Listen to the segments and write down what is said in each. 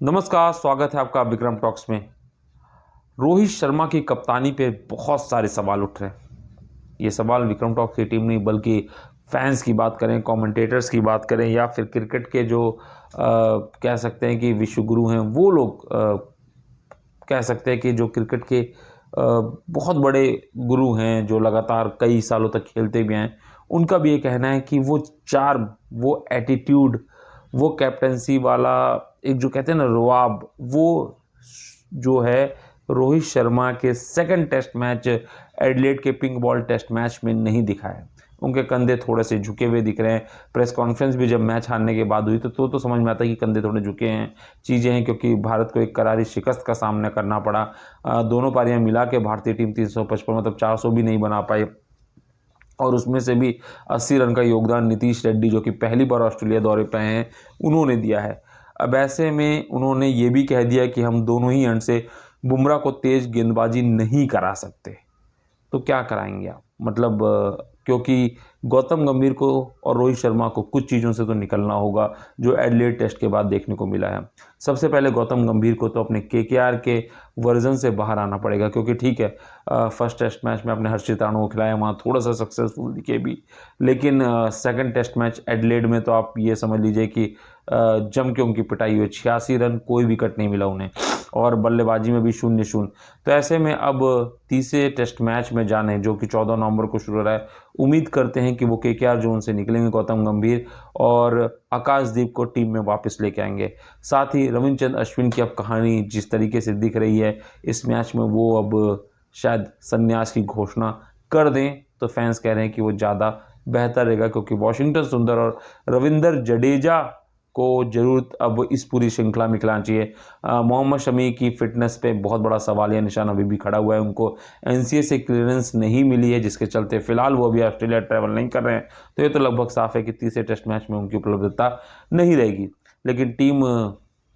नमस्कार, स्वागत है आपका विक्रम टॉक्स में। रोहित शर्मा की कप्तानी पे बहुत सारे सवाल उठ रहे हैं। ये सवाल विक्रम टॉक्स की टीम नहीं बल्कि फैंस की बात करें, कमेंटेटर्स की बात करें या फिर क्रिकेट के जो कह सकते हैं कि विश्व गुरु हैं वो लोग कह सकते हैं कि जो क्रिकेट के बहुत बड़े गुरु हैं जो लगातार कई सालों तक खेलते भी हैं, उनका भी ये कहना है कि वो चार्म, वो एटीट्यूड, वो कैप्टेंसी वाला एक जो कहते हैं ना रुआब, वो जो है रोहित शर्मा के सेकंड टेस्ट मैच एडिलेड के पिंक बॉल टेस्ट मैच में नहीं दिखा है। उनके कंधे थोड़े से झुके हुए दिख रहे हैं। प्रेस कॉन्फ्रेंस भी जब मैच हारने के बाद हुई तो समझ में आता है कि कंधे थोड़े झुके हैं, चीज़ें हैं, क्योंकि भारत को एक करारी शिकस्त का सामना करना पड़ा। दोनों पारियां मिला के भारतीय टीम 355 मतलब 400 भी नहीं बना पाई और उसमें से भी 80 रन का योगदान नीतीश रेड्डी जो कि पहली बार ऑस्ट्रेलिया दौरे पे हैं उन्होंने दिया है। अब ऐसे में उन्होंने ये भी कह दिया कि हम दोनों ही एंड से बुमराह को तेज़ गेंदबाजी नहीं करा सकते। तो क्या कराएंगे आप? मतलब क्योंकि गौतम गंभीर को और रोहित शर्मा को कुछ चीज़ों से तो निकलना होगा जो एडिलेड टेस्ट के बाद देखने को मिला है। सबसे पहले गौतम गंभीर को तो अपने केकेआर के वर्जन से बाहर आना पड़ेगा, क्योंकि ठीक है फर्स्ट टेस्ट मैच में अपने हर्षित राणा को खिलाया, वहाँ थोड़ा सा सक्सेसफुल दिखे भी, लेकिन सेकंड टेस्ट मैच एडिलेड में तो आप ये समझ लीजिए कि जम के उनकी पिटाई हुई। 86 रन, कोई विकेट नहीं मिला उन्हें और बल्लेबाजी में भी 0-0। तो ऐसे में अब तीसरे टेस्ट मैच में जाने जो कि 14 नवंबर को शुरू हो रहा है, उम्मीद करते हैं कि वो केकेआर जोन से निकलेंगे गौतम गंभीर और आकाशदीप को टीम में वापस लेके आएंगे। साथ ही रविचंद्रन अश्विन की अब कहानी जिस तरीके से दिख रही है इस मैच में, वो अब शायद संन्यास की घोषणा कर दें तो फैंस कह रहे हैं कि वो ज़्यादा बेहतर रहेगा, क्योंकि वाशिंगटन सुंदर और रविंद्र जडेजा को जरूर अब इस पूरी श्रृंखला में खिलाना चाहिए। मोहम्मद शमी की फिटनेस पे बहुत बड़ा सवालिया निशान अभी भी खड़ा हुआ है। उनको एनसीए से क्लियरेंस नहीं मिली है, जिसके चलते फिलहाल वो अभी ऑस्ट्रेलिया ट्रैवल नहीं कर रहे हैं। तो ये तो लगभग साफ है कि तीसरे टेस्ट मैच में उनकी उपलब्धता नहीं रहेगी। लेकिन टीम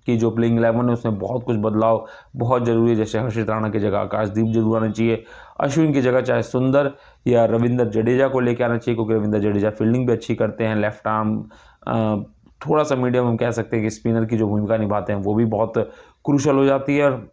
की जो प्लेइंग 11 है उसमें बहुत कुछ बदलाव बहुत ज़रूरी है। जैसे हर्षित राणा की जगह आकाशदीप जरूर आना चाहिए, अश्विन की जगह चाहे सुंदर या रविंद्र जडेजा को लेकर आना चाहिए, क्योंकि रविंद्र जडेजा फील्डिंग भी अच्छी करते हैं। लेफ्ट आर्म थोड़ा सा मीडियम हम कह सकते हैं कि स्पिनर की जो भूमिका निभाते हैं वो भी बहुत क्रूशल हो जाती है। और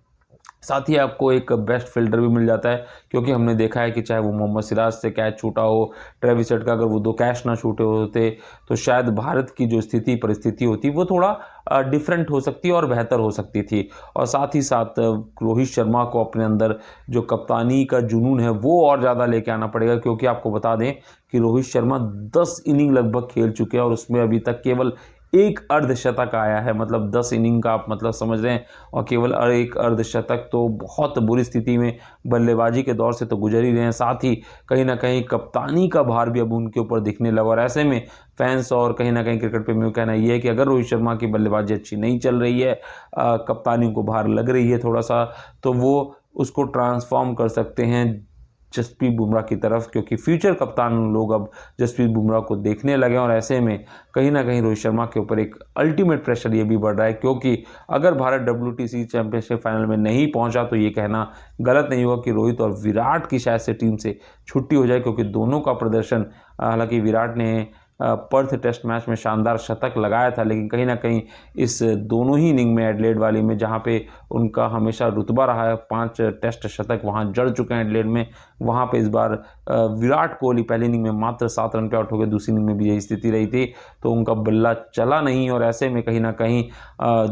साथ ही आपको एक बेस्ट फील्डर भी मिल जाता है, क्योंकि हमने देखा है कि चाहे वो मोहम्मद सिराज से कैच छूटा हो, ट्रेविस हेड का अगर वो 2 कैच ना छूटे होते तो शायद भारत की जो स्थिति परिस्थिति होती वो थोड़ा डिफरेंट हो सकती और बेहतर हो सकती थी। और साथ ही साथ रोहित शर्मा को अपने अंदर जो कप्तानी का जुनून है वो और ज़्यादा लेके आना पड़ेगा, क्योंकि आपको बता दें कि रोहित शर्मा 10 इनिंग लगभग खेल चुके हैं और उसमें अभी तक केवल एक अर्धशतक आया है। मतलब 10 इनिंग का आप मतलब समझ रहे हैं, और केवल एक अर्धशतक, तो बहुत बुरी स्थिति में बल्लेबाजी के दौर से तो गुजर ही रहे हैं। साथ ही कहीं ना कहीं कप्तानी का भार भी अब उनके ऊपर दिखने लगा। और ऐसे में फैंस और कहीं ना कहीं क्रिकेट प्रेमियों का कहना ये है कि अगर रोहित शर्मा की बल्लेबाजी अच्छी नहीं चल रही है, कप्तानी को भार लग रही है थोड़ा सा, तो वो उसको ट्रांसफॉर्म कर सकते हैं जसप्रीत बुमराह की तरफ, क्योंकि फ्यूचर कप्तान लोग अब जसप्रीत बुमराह को देखने लगे। और ऐसे में कहीं ना कहीं रोहित शर्मा के ऊपर एक अल्टीमेट प्रेशर ये भी बढ़ रहा है, क्योंकि अगर भारत WTC चैंपियनशिप फाइनल में नहीं पहुंचा तो ये कहना गलत नहीं होगा कि रोहित और विराट की शायद से टीम से छुट्टी हो जाए, क्योंकि दोनों का प्रदर्शन, हालांकि विराट ने पर्थ टेस्ट मैच में शानदार शतक लगाया था, लेकिन कहीं ना कहीं इस दोनों ही इनिंग में एडिलेड वाली में जहां पे उनका हमेशा रुतबा रहा है, 5 टेस्ट शतक वहां जड़ चुके हैं एडिलेड में, वहां पे इस बार विराट कोहली पहली इनिंग में मात्र 7 रन पे आउट हो गए, दूसरी इनिंग में भी यही स्थिति रही थी, तो उनका बल्ला चला नहीं। और ऐसे में कहीं ना कहीं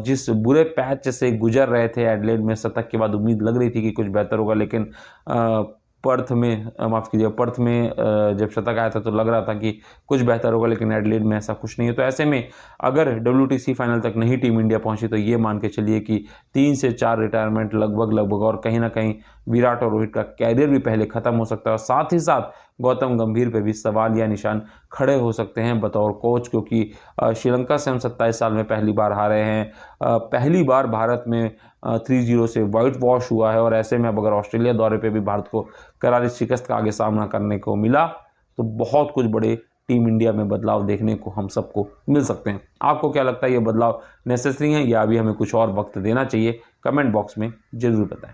जिस बुरे पैच से गुजर रहे थे एडिलेड में, शतक के बाद उम्मीद लग रही थी कि कुछ बेहतर होगा, लेकिन पर्थ में माफ़ कीजिए पर्थ में जब शतक आया था तो लग रहा था कि कुछ बेहतर होगा, लेकिन एडिलेड में ऐसा कुछ नहीं है। तो ऐसे में अगर WTC फाइनल तक नहीं टीम इंडिया पहुंची तो ये मान के चलिए कि 3 से 4 रिटायरमेंट लगभग, और कहीं ना कहीं विराट और रोहित का कैरियर भी पहले ख़त्म हो सकता है। और साथ ही साथ गौतम गंभीर पे भी सवाल या निशान खड़े हो सकते हैं बतौर कोच, क्योंकि श्रीलंका से हम 27 साल में पहली बार हारे हैं। पहली बार भारत में 3-0 से वाइट वॉश हुआ है। और ऐसे में अब अगर ऑस्ट्रेलिया दौरे पे भी भारत को करारी शिकस्त का आगे सामना करने को मिला तो बहुत कुछ बड़े टीम इंडिया में बदलाव देखने को हम सबको मिल सकते हैं। आपको क्या लगता है, ये बदलाव नेसेसरी है या अभी हमें कुछ और वक्त देना चाहिए? कमेंट बॉक्स में जरूर बताएं।